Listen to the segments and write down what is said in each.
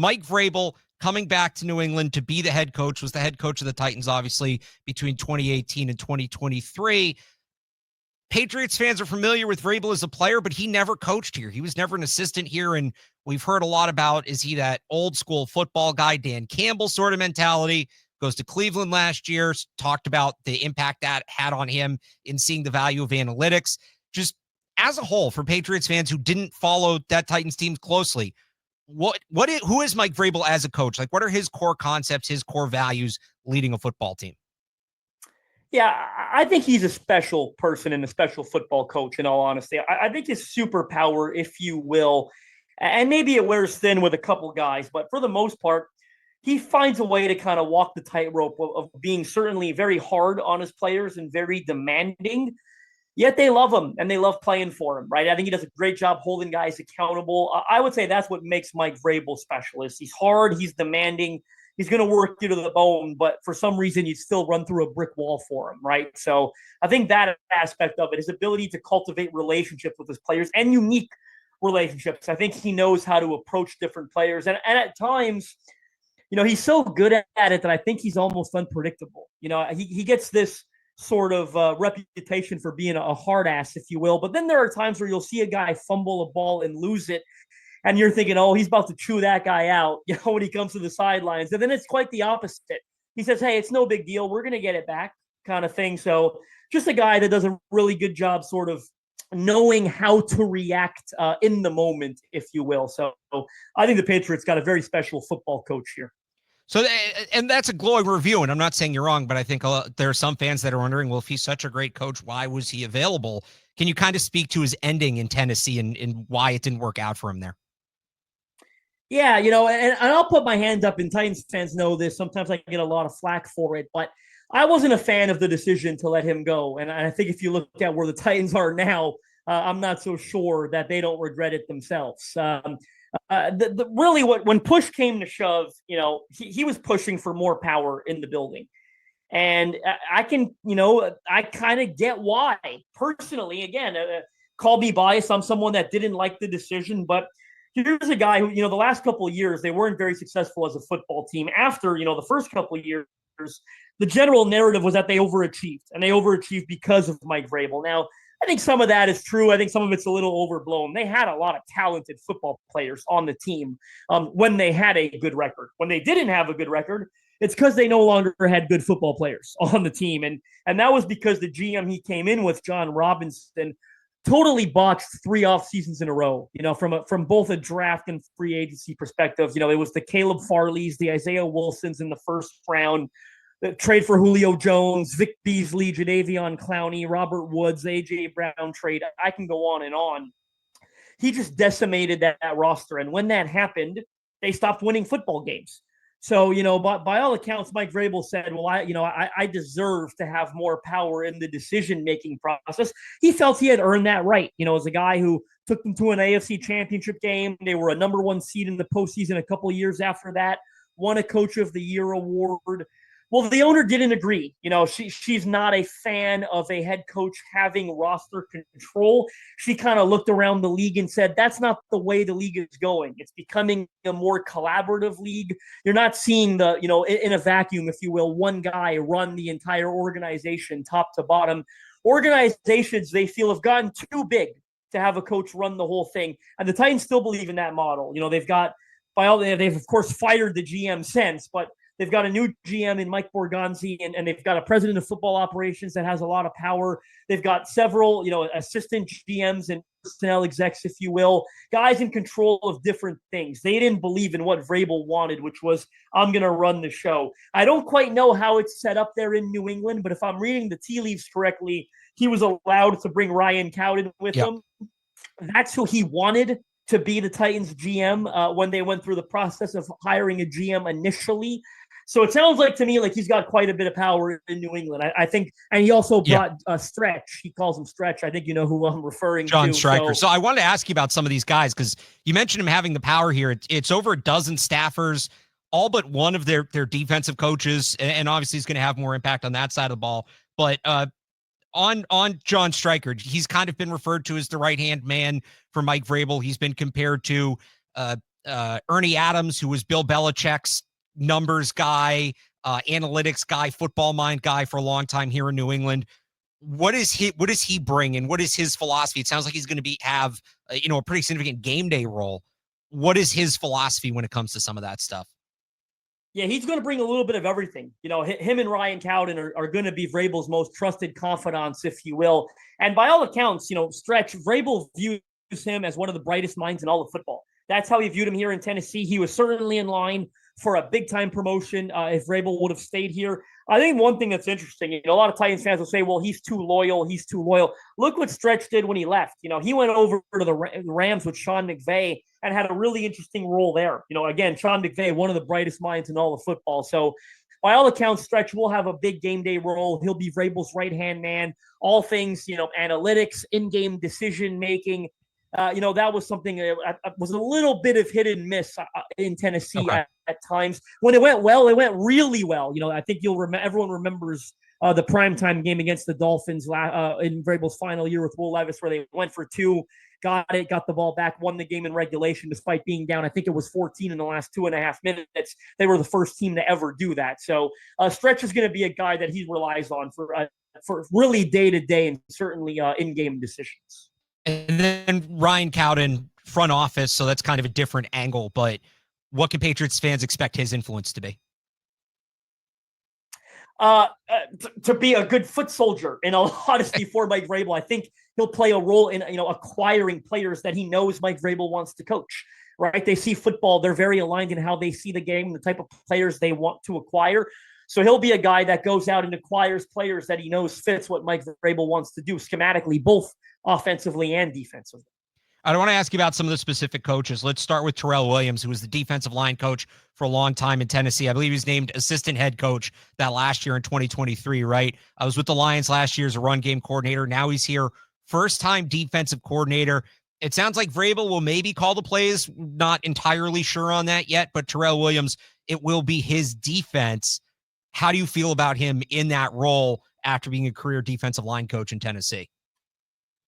Mike Vrabel coming back to New England to be the head coach, was the head coach of the Titans, obviously, between 2018 and 2023. Patriots fans are familiar with Vrabel as a player, but he never coached here. He was never an assistant here, and we've heard a lot about, is he that old school football guy, Dan Campbell sort of mentality? Goes to Cleveland last year, talked about the impact that had on him in seeing the value of analytics. Just as a whole, for Patriots fans who didn't follow that Titans team closely, who is Mike Vrabel as a coach? Like, what are his core concepts, his core values leading a football team? Yeah, I think he's a special person and a special football coach, in all honesty. I think his superpower, if you will, and maybe it wears thin with a couple guys, but for the most part, he finds a way to kind of walk the tightrope of being certainly very hard on his players and very demanding, yet they love him and they love playing for him, right? I think he does a great job holding guys accountable. I would say that's what makes Mike Vrabel special. Is he's hard, he's demanding, he's going to work you to the bone, but for some reason you still run through a brick wall for him, right? So I think that aspect of it, his ability to cultivate relationships with his players and unique relationships. I think he knows how to approach different players. And at times, he's so good at it that I think he's almost unpredictable. He gets this sort of reputation for being a hard ass, if you will. But then there are times where you'll see a guy fumble a ball and lose it, and you're thinking, oh, he's about to chew that guy out, when he comes to the sidelines. And then it's quite the opposite. He says, hey, it's no big deal. We're going to get it back, kind of thing. So just a guy that does a really good job sort of knowing how to react in the moment, if you will. So I think the Patriots got a very special football coach here. So, and that's a glowing review, and I'm not saying you're wrong, but I think there are some fans that are wondering, well, if he's such a great coach, why was he available? Can you kind of speak to his ending in Tennessee and why it didn't work out for him there? Yeah, and I'll put my hand up, and Titans fans know this. Sometimes I get a lot of flack for it, but I wasn't a fan of the decision to let him go. And I think if you look at where the Titans are now, I'm not so sure that they don't regret it themselves. Really, when push came to shove, he was pushing for more power in the building. And I kind of get why. Personally, again, call me biased. I'm someone that didn't like the decision, but here's a guy who, the last couple of years, they weren't very successful as a football team. After, the first couple of years, the general narrative was that they overachieved, and they overachieved because of Mike Vrabel. Now, I think some of that is true. I think some of it's a little overblown. They had a lot of talented football players on the team when they had a good record. When they didn't have a good record, it's because they no longer had good football players on the team. And that was because the GM he came in with, John Robinson, totally botched 3 off seasons in a row, from both a draft and free agency perspective. It was the Caleb Farleys, the Isaiah Wilsons in the first round, the trade for Julio Jones, Vic Beasley, Jadeveon Clowney, Robert Woods, A.J. Brown trade. I can go on and on. He just decimated that roster. And when that happened, they stopped winning football games. So, by all accounts, Mike Vrabel said, well, I deserve to have more power in the decision-making process. He felt he had earned that right, as a guy who took them to an AFC championship game. They were a number 1 seed in the postseason a couple of years after that, won a Coach of the Year award. Well, the owner didn't agree. She's not a fan of a head coach having roster control. She kind of looked around the league and said, that's not the way the league is going. It's becoming a more collaborative league. You're not seeing in a vacuum, if you will, one guy run the entire organization top to bottom. Organizations, they feel, have gotten too big to have a coach run the whole thing. And the Titans still believe in that model. They've of course fired the GM since, but they've got a new GM in Mike Borgonzi, and they've got a president of football operations that has a lot of power. They've got several, assistant GMs and personnel execs, if you will, guys in control of different things. They didn't believe in what Vrabel wanted, which was, I'm going to run the show. I don't quite know how it's set up there in New England, but if I'm reading the tea leaves correctly, he was allowed to bring Ryan Cowden with him. That's who he wanted to be the Titans GM when they went through the process of hiring a GM initially. So it sounds like to me like he's got quite a bit of power in New England. I think, and he also brought Stretch. He calls him Stretch. I think you know who I'm referring to. John Stryker. So I wanted to ask you about some of these guys because you mentioned him having the power here. It's over a dozen staffers, all but one of their defensive coaches, and obviously he's going to have more impact on that side of the ball. But on John Stryker, he's kind of been referred to as the right-hand man for Mike Vrabel. He's been compared to Ernie Adams, who was Bill Belichick's numbers guy, analytics guy, football mind guy for a long time here in New England. What does he bring, and what is his philosophy? It sounds like he's going to have a pretty significant game day role. What is his philosophy when it comes to some of that stuff? Yeah, he's going to bring a little bit of everything. Him and Ryan Cowden are going to be Vrabel's most trusted confidants, if you will. And by all accounts, Stretch, Vrabel views him as one of the brightest minds in all of football. That's how he viewed him here in Tennessee. He was certainly in line for a big-time promotion if Vrabel would have stayed here. I think one thing that's interesting, a lot of Titans fans will say, well, he's too loyal. Look what Stretch did when he left. He went over to the Rams with Sean McVay and had a really interesting role there. Again, Sean McVay, one of the brightest minds in all of football. So by all accounts, Stretch will have a big game day role. He'll be Vrabel's right-hand man, all things, analytics, in-game decision-making. That was something that was a little bit of hit and miss in Tennessee at times. When it went well, it went really well. I think everyone remembers the primetime game against the Dolphins in Vrabel's final year with Will Levis, where they went for 2, got the ball back, won the game in regulation despite being down. I think it was 14 in the last 2.5 minutes. They were the first team to ever do that. So Stretch is going to be a guy that he relies on for really day-to-day and certainly in-game decisions. And then Ryan Cowden, front office, so that's kind of a different angle. But what can Patriots fans expect his influence to be? To be a good foot soldier, in all honesty, for Mike Vrabel. I think he'll play a role in acquiring players that he knows Mike Vrabel wants to coach. Right? They see football; they're very aligned in how they see the game, the type of players they want to acquire. So he'll be a guy that goes out and acquires players that he knows fits what Mike Vrabel wants to do schematically, both offensively and defensively. I want to ask you about some of the specific coaches. Let's start with Terrell Williams, who was the defensive line coach for a long time in Tennessee. I believe he was named assistant head coach that last year in 2023, right? I was with the Lions last year as a run game coordinator. Now he's here, first-time defensive coordinator. It sounds like Vrabel will maybe call the plays. Not entirely sure on that yet, but Terrell Williams, it will be his defense. How do you feel about him in that role after being a career defensive line coach in Tennessee?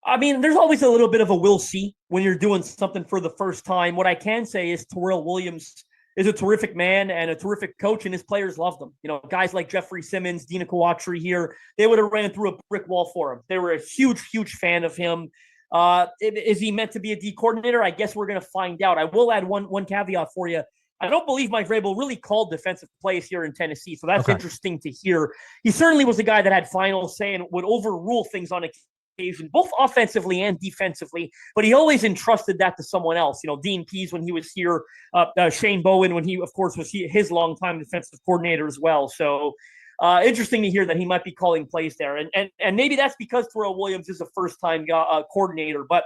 I mean, there's always a little bit of a we'll see when you're doing something for the first time. What I can say is Terrell Williams is a terrific man and a terrific coach, and his players loved him. Guys like Jeffrey Simmons, Dina Kawatri here, they would have ran through a brick wall for him. They were a huge, huge fan of him. Is he meant to be a D coordinator? I guess we're going to find out. I will add one caveat for you. I don't believe Mike Vrabel really called defensive plays here in Tennessee, so that's interesting to hear. He certainly was a guy that had final say and would overrule things on occasion, both offensively and defensively, but he always entrusted that to someone else. Dean Pease when he was here, Shane Bowen when he, of course, was his longtime defensive coordinator as well. So interesting to hear that he might be calling plays there. And maybe that's because Terrell Williams is a first-time coordinator, but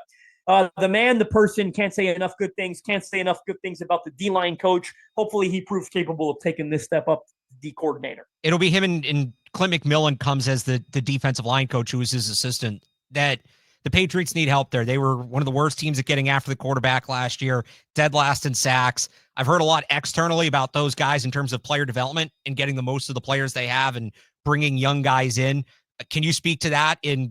the man, the person, can't say enough good things about the D-line coach. Hopefully he proves capable of taking this step up to D coordinator. It'll be him and Clint McMillan comes as the defensive line coach, who was his assistant. That the Patriots need help there. They were one of the worst teams at getting after the quarterback last year, dead last in sacks. I've heard a lot externally about those guys in terms of player development and getting the most of the players they have and bringing young guys in. Can you speak to that? Do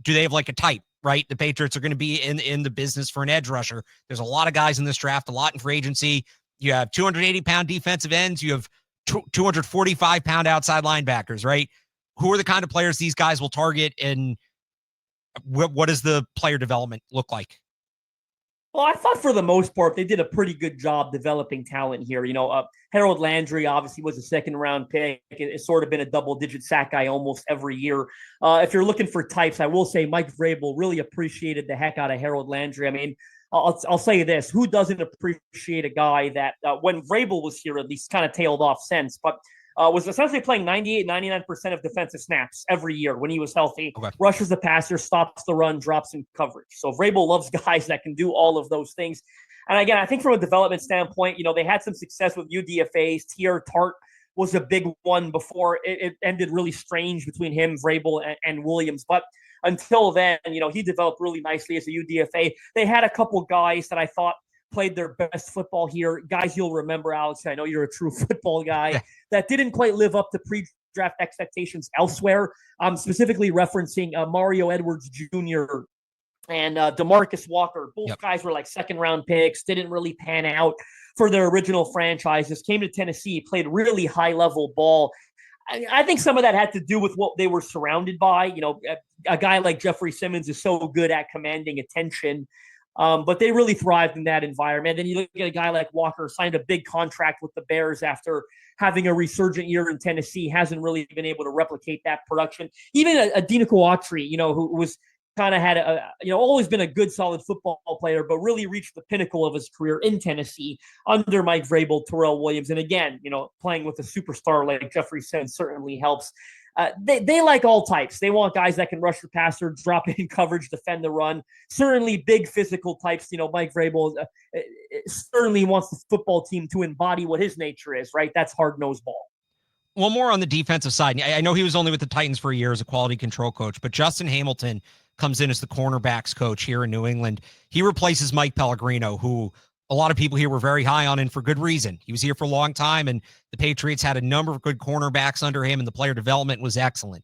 they have like a type? Right, the Patriots are going to be in the business for an edge rusher. There's a lot of guys in this draft, a lot in free agency. You have 280-pound defensive ends. You have 245-pound outside linebackers, right? Who are the kind of players these guys will target, and what does the player development look like? Well, I thought for the most part they did a pretty good job developing talent here. Harold Landry obviously was a second-round pick. It's sort of been a double-digit sack guy almost every year. If you're looking for types, I will say Mike Vrabel really appreciated the heck out of Harold Landry. I mean, I'll say this: who doesn't appreciate a guy that when Vrabel was here, at least kind of tailed off since, but was essentially playing 98, 99% of defensive snaps every year when he was healthy. Okay. Rushes the passer, stops the run, drops in coverage. So Vrabel loves guys that can do all of those things. And again, I think from a development standpoint, they had some success with UDFAs. Tier Tart was a big one before it ended really strange between him, Vrabel, and Williams. But until then, he developed really nicely as a UDFA. They had a couple guys that I thought played their best football here. Guys you'll remember, Alex, I know you're a true football guy, that didn't quite live up to pre-draft expectations elsewhere. I'm specifically referencing Mario Edwards Jr. and DeMarcus Walker. Both guys were like second-round picks, didn't really pan out. for their original franchises, came to Tennessee, played really high-level ball. I think some of that had to do with what they were surrounded by. A guy like Jeffrey Simmons is so good at commanding attention, but they really thrived in that environment. And you look at a guy like Walker, signed a big contract with the Bears after having a resurgent year in Tennessee, hasn't really been able to replicate that production. Even a Dinoco Autry, who was kind of had always been a good, solid football player, but really reached the pinnacle of his career in Tennessee under Mike Vrabel, Terrell Williams. And again, playing with a superstar like Jeffrey Simmons certainly helps. They like all types. They want guys that can rush the passer, drop in coverage, defend the run. Certainly big physical types. Mike Vrabel certainly wants the football team to embody what his nature is, right? That's hard-nosed ball. One more on the defensive side. I know he was only with the Titans for a year as a quality control coach, but Justin Hamilton comes in as the cornerbacks coach here in New England. He replaces Mike Pellegrino, who a lot of people here were very high on, and for good reason. He was here for a long time, and the Patriots had a number of good cornerbacks under him, and the player development was excellent.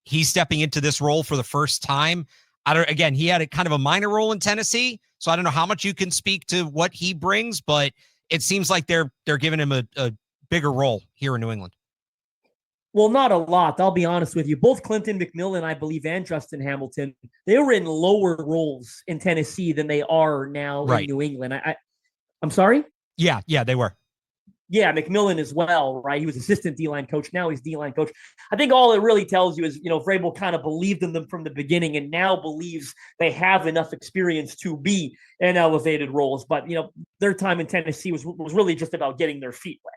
He's stepping into this role for the first time. Again, he had a kind of a minor role in Tennessee, so I don't know how much you can speak to what he brings, but it seems like they're giving him a bigger role here in New England. Well, not a lot. I'll be honest with you. Both Clinton McMillan, I believe, and Justin Hamilton, they were in lower roles in Tennessee than they are now in New England. I'm sorry? Yeah, they were. Yeah, McMillan as well, right? He was assistant D-line coach. Now he's D-line coach. I think all it really tells you is, Vrabel kind of believed in them from the beginning and now believes they have enough experience to be in elevated roles. But, their time in Tennessee was really just about getting their feet wet.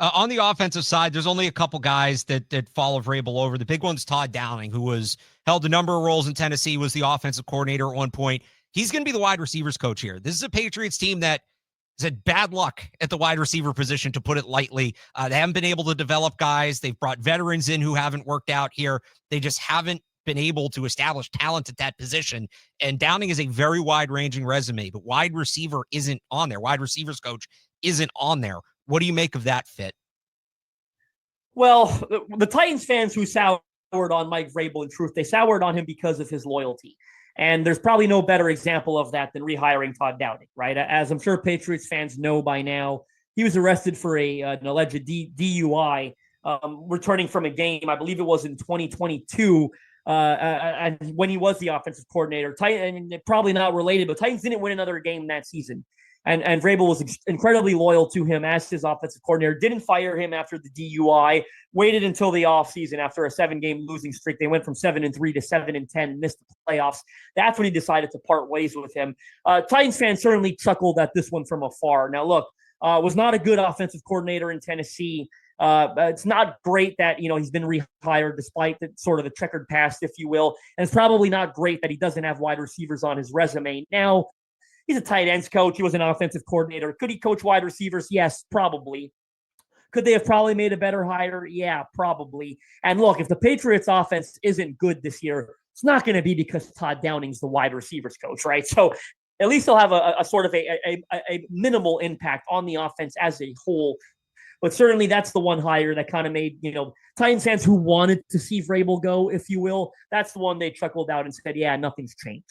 On the offensive side, there's only a couple guys that follow Vrabel over. The big one's Todd Downing, who held a number of roles in Tennessee, was the offensive coordinator at one point. He's going to be the wide receivers coach here. This is a Patriots team that has had bad luck at the wide receiver position, to put it lightly. They haven't been able to develop guys. They've brought veterans in who haven't worked out here. They just haven't been able to establish talent at that position. And Downing is a very wide-ranging resume, but wide receiver isn't on there. Wide receivers coach isn't on there. What do you make of that fit? Well, the Titans fans who soured on Mike Vrabel, in truth, they soured on him because of his loyalty. And there's probably no better example of that than rehiring Todd Downing, right? As I'm sure Patriots fans know by now, he was arrested for an alleged DUI, returning from a game, I believe it was in 2022, and when he was the offensive coordinator. And probably not related, but Titans didn't win another game that season. And Vrabel was incredibly loyal to him as his offensive coordinator, didn't fire him after the DUI, waited until the offseason after a 7-game losing streak. They went from 7-3 to 7-10, missed the playoffs. That's when he decided to part ways with him. Titans fans certainly chuckled at this one from afar. Now, look, was not a good offensive coordinator in Tennessee. It's not great that, he's been rehired despite the sort of the checkered past, if you will. And it's probably not great that he doesn't have wide receivers on his resume. Now, he's a tight ends coach. He was an offensive coordinator. Could he coach wide receivers? Yes, probably. Could they have probably made a better hire? Yeah, probably. And look, if the Patriots offense isn't good this year, it's not going to be because Todd Downing's the wide receivers coach, right? So at least he'll have a sort of a minimal impact on the offense as a whole. But certainly that's the one hire that kind of made, Titans fans who wanted to see Vrabel go, if you will, that's the one they chuckled out and said, yeah, nothing's changed.